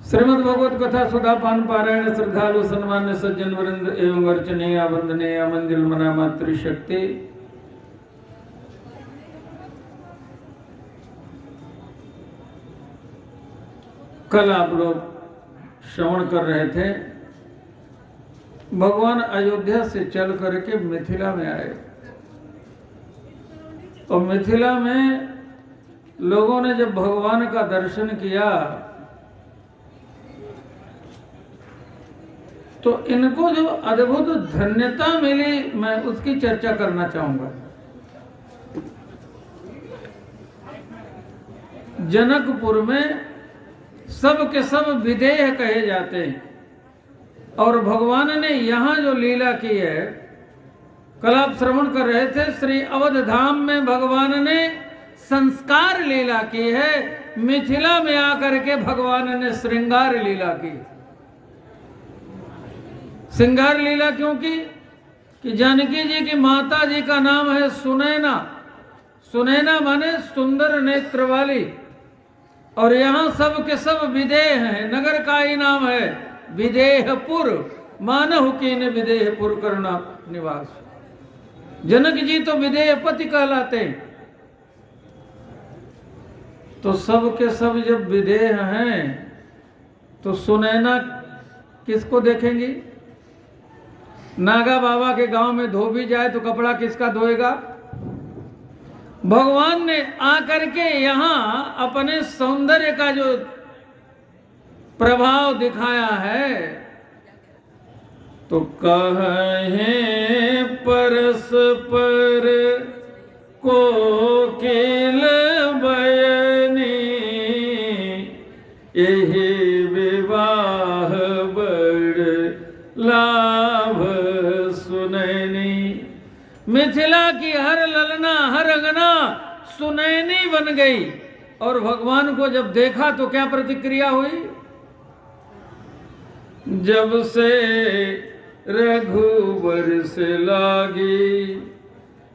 श्रीमद् भगवत कथा सुधा पान पारायण श्रद्धालु सम्मान्य सज्जन वृंद एवं अर्चनीय वंदनीय मंजिल मना मातृशक्ति। कल आप लोग श्रवण कर रहे थे, भगवान अयोध्या से चल करके मिथिला में आए और मिथिला में लोगों ने जब भगवान का दर्शन किया तो इनको जो अद्भुत धन्यता मिली, मैं उसकी चर्चा करना चाहूंगा। जनकपुर में सब के सब विदेह कहे जाते हैं और भगवान ने यहाँ जो लीला की है, कल आप श्रवण कर रहे थे, श्री अवध धाम में भगवान ने संस्कार लीला की है, मिथिला में आकर के भगवान ने श्रृंगार लीला की। श्रृंगार लीला क्यों की? कि जानकी जी की माता जी का नाम है सुनैना। सुनैना माने सुंदर नेत्र वाली, और यहाँ सब के सब विदेह हैं। नगर का ही नाम है विदेहपुर, मानहु कीन विदेहपुर करुणा निवास। जनक जी तो विदेहपति कहलाते हैं। तो सब के सब जब विदेह हैं तो सुनैना किसको देखेंगी? नागा बाबा के गांव में धोबी जाए तो कपड़ा किसका धोएगा? भगवान ने आकर के यहाँ अपने सौंदर्य का जो प्रभाव दिखाया है, तो कहे परस्पर कोकिल बयनी, यही विवाह बड़ लाभ सुनैनी। मिथिला की हर ललना हर अंगना सुनैनी बन गई। और भगवान को जब देखा तो क्या प्रतिक्रिया हुई? जब से रघुबर से लागी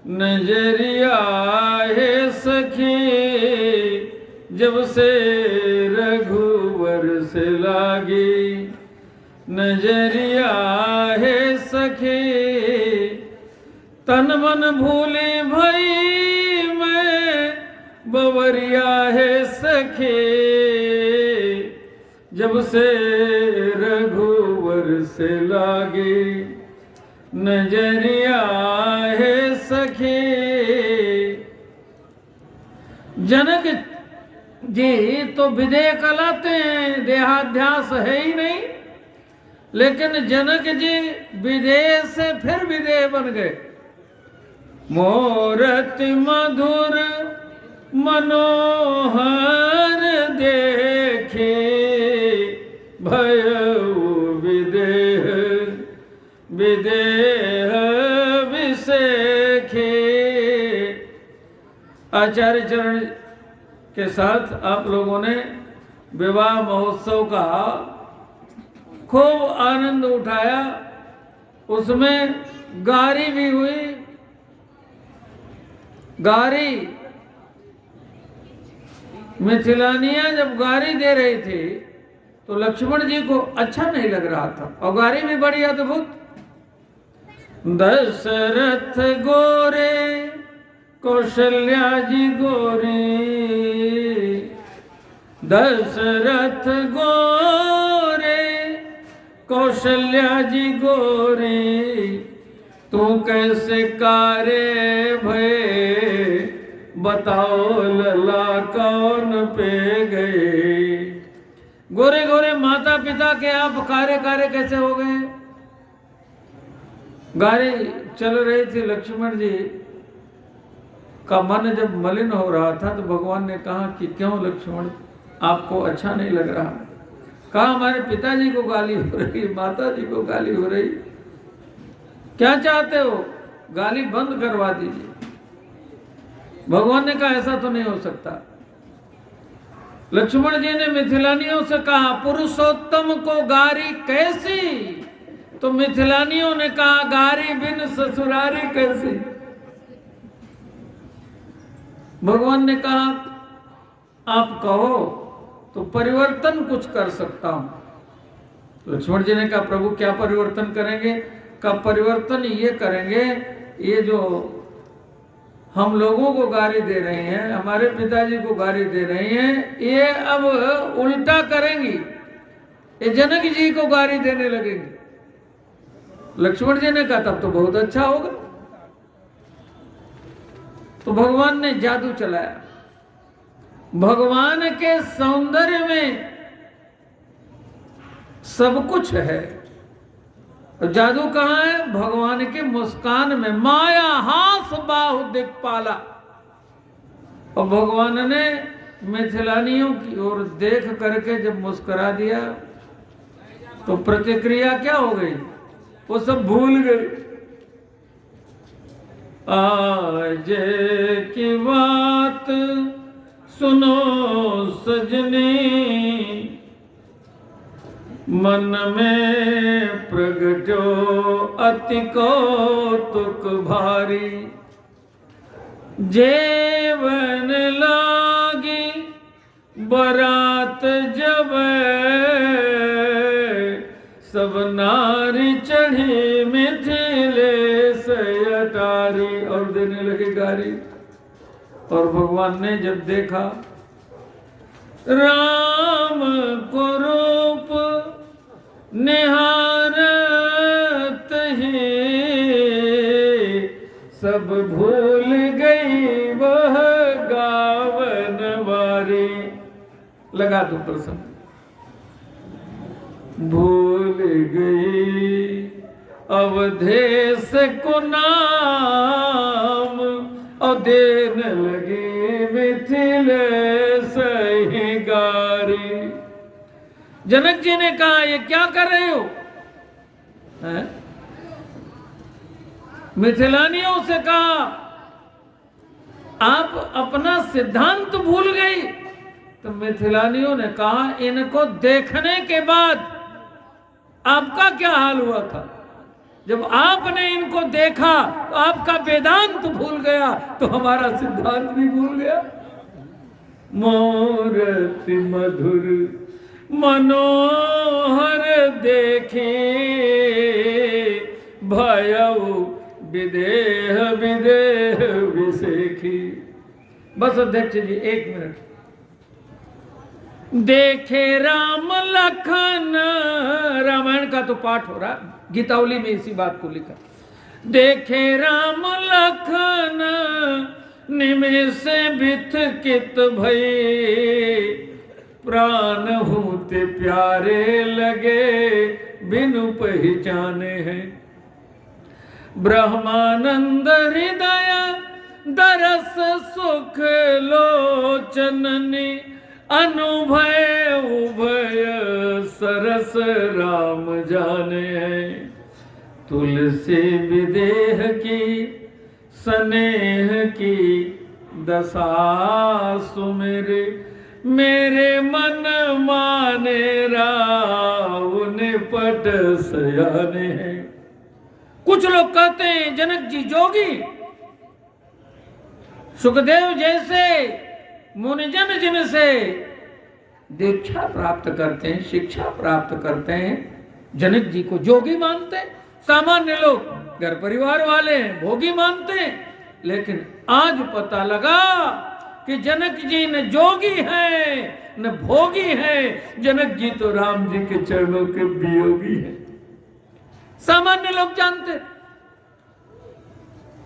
नजरिया है सखी, जब से रघुबर से लागी नजरिया है सखी, तन मन भूले भई मैं बवरिया है सखी, जब से रघुवर से लागे नजरिया है सखी। जनक जी तो विदेह कहलाते हैं, देहाध्यास है ही नहीं, लेकिन जनक जी विदेह से फिर विदेह बन गए। मोरति मधुर मनोहर देखे, भयउ विदेह विदेह विसेखे। आचार्य चरण के साथ आप लोगों ने विवाह महोत्सव का खूब आनंद उठाया, उसमें गारी भी हुई। गारी मिथिलानिया जब गारी दे रही थी तो लक्ष्मण जी को अच्छा नहीं लग रहा था, और गारी भी बड़ी अद्भुत। दशरथ गोरे कौशल्या जी गोरी, दशरथ गोरे कौशल्या जी गोरी, तू कैसे कारे भय बताओ लला कौन पे गए। गोरे गोरे माता पिता के आप कारे कारे कैसे हो गए? गाड़ी चल रही थी, लक्ष्मण जी का मन जब मलिन हो रहा था तो भगवान ने कहा कि क्यों लक्ष्मण, आपको अच्छा नहीं लग रहा? कहा हमारे पिताजी को गाली हो रही, माता जी को गाली हो रही, क्या चाहते हो? गाली बंद करवा दीजिए। भगवान ने कहा ऐसा तो नहीं हो सकता। लक्ष्मण जी ने मिथिलानियों से कहा पुरुषोत्तम को गारी कैसी? तो मिथिलानियों ने कहा गारी बिन ससुरारी कैसी? भगवान ने कहा आप कहो तो परिवर्तन कुछ कर सकता हूं। लक्ष्मण जी ने कहा प्रभु क्या परिवर्तन करेंगे? का परिवर्तन ये करेंगे, ये जो हम लोगों को गाली दे रहे हैं, हमारे पिताजी को गाली दे रहे हैं, ये अब उल्टा करेंगी, ये जनक जी को गाली देने लगेंगे। लक्ष्मण जी ने कहा तब तो बहुत अच्छा होगा। तो भगवान ने जादू चलाया। भगवान के सौंदर्य में सब कुछ है। तो जादू कहाँ है? भगवान के मुस्कान में। माया हास बाहु दिक्पाला। और भगवान ने मिथिलानियों की ओर देख करके जब मुस्कुरा दिया तो प्रतिक्रिया क्या हो गई? वो सब भूल गए। आज की बात सुनो सजनी, मन में प्रगटो अति कौतुक भारी। जेवन लागी बरात जब, सब नारी चढ़ी मिथिले से अटारी। और देने लगे गारी। और भगवान ने जब देखा राम को रूप निहारत ही, सब भूल गई वह गावन वारी। लगा दो प्रसंग। भूल गई अवधेश को नाम, और देने लगी मिथिले सही गारी। जनक जी ने कहा ये क्या कर रहे हो? है? मिथिलानियों से कहा आप अपना सिद्धांत भूल गई। तो मिथिलानियों ने कहा इनको देखने के बाद आपका क्या हाल हुआ था? जब आपने इनको देखा तो आपका वेदांत भूल गया, तो हमारा सिद्धांत भी भूल गया। मूर्ति मधुर मनोहर देखे, भयउ विदेह विदेह विसेखी। बस अध्यक्ष जी 1 मिनट। देखे राम लखन, रामायण का तो पाठ हो रहा, गीतावली में इसी बात को लिखा। देखे राम लखन निमेष बिथ कित भई, प्राण होते प्यारे लगे बिनु पहचाने हैं। ब्रह्मानंद हृदय दरस सुख लोचननी, अनुभय उभय सरस राम जाने हैं। तुलसी विदेह की स्नेह की दशा सुमेरे, मेरे मन माने रावण पट सयाने हैं। कुछ लोग कहते हैं जनक जी जोगी, सुखदेव जैसे मुनिजन जिनसे दीक्षा प्राप्त करते हैं, शिक्षा प्राप्त करते हैं, जनक जी को जोगी मानते हैं। सामान्य लोग घर परिवार वाले हैं, भोगी मानते हैं। लेकिन आज पता लगा कि जनक जी न जोगी हैं न भोगी हैं। जनक जी तो राम जी के चरणों के वियोगी हैं। सामान्य लोग जानते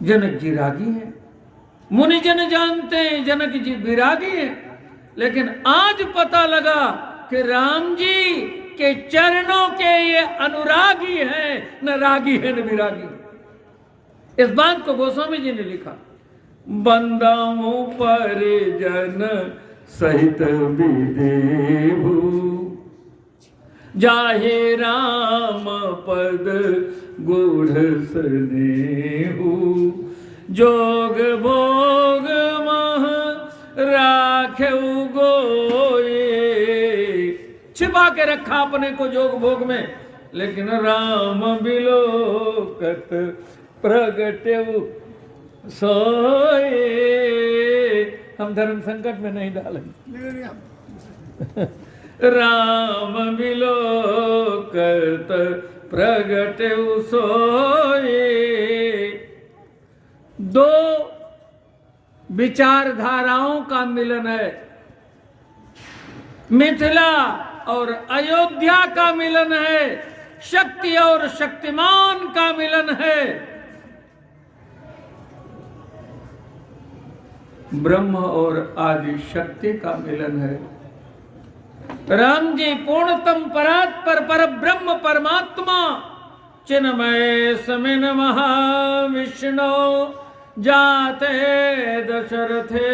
जनक जी रागी हैं, मुनिजन जानते हैं जनक जी विरागी हैं। लेकिन आज पता लगा कि राम जी के चरणों के ये अनुरागी हैं, न रागी है न विरागी। इस बात को गोस्वामी जी ने लिखा। बंदाओं परिजन सहित विदेहु, जाहे राम पद गूढ़ स्नेहु, जोग भोग मह राखेउ गोये। छिपा के रखा अपने को जोग भोग में, लेकिन राम बिलोकत प्रगटेउ सोए। हम धर्म संकट में नहीं डालेंगे। राम मिलो करत प्रगट सोए। दो विचारधाराओं का मिलन है, मिथिला और अयोध्या का मिलन है, शक्ति और शक्तिमान का मिलन है, ब्रह्म और आदि शक्ति का मिलन है। राम जी पूर्णतम परात्पर पर ब्रह्म परमात्मा चिन्मय समिन महाविष्णु जाते दशरथे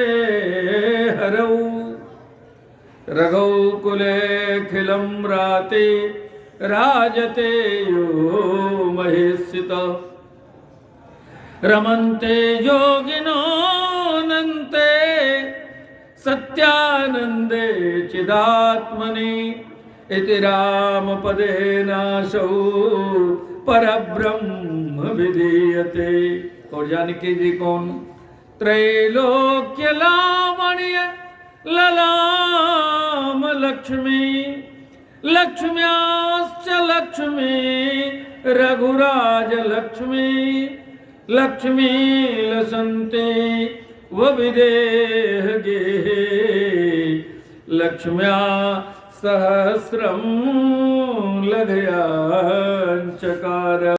हरऊ रघुकुले खिलम राते राजते यो महेशित रमन्ते योगिनो नन्ते सत्यानंदे चिदात्मनि इति रामपदे नाशौ परब्रह्म विधीयते। और जानकी जी कौन? त्रैलोक्य लावण्य ललाम लक्ष्मी लक्ष्म्याश्च लक्ष्मी रघुराज लक्ष्मी लक्ष्मी लसन्ते वविदेह गेहे लक्ष्म्या सहस्रम लघयांचकार।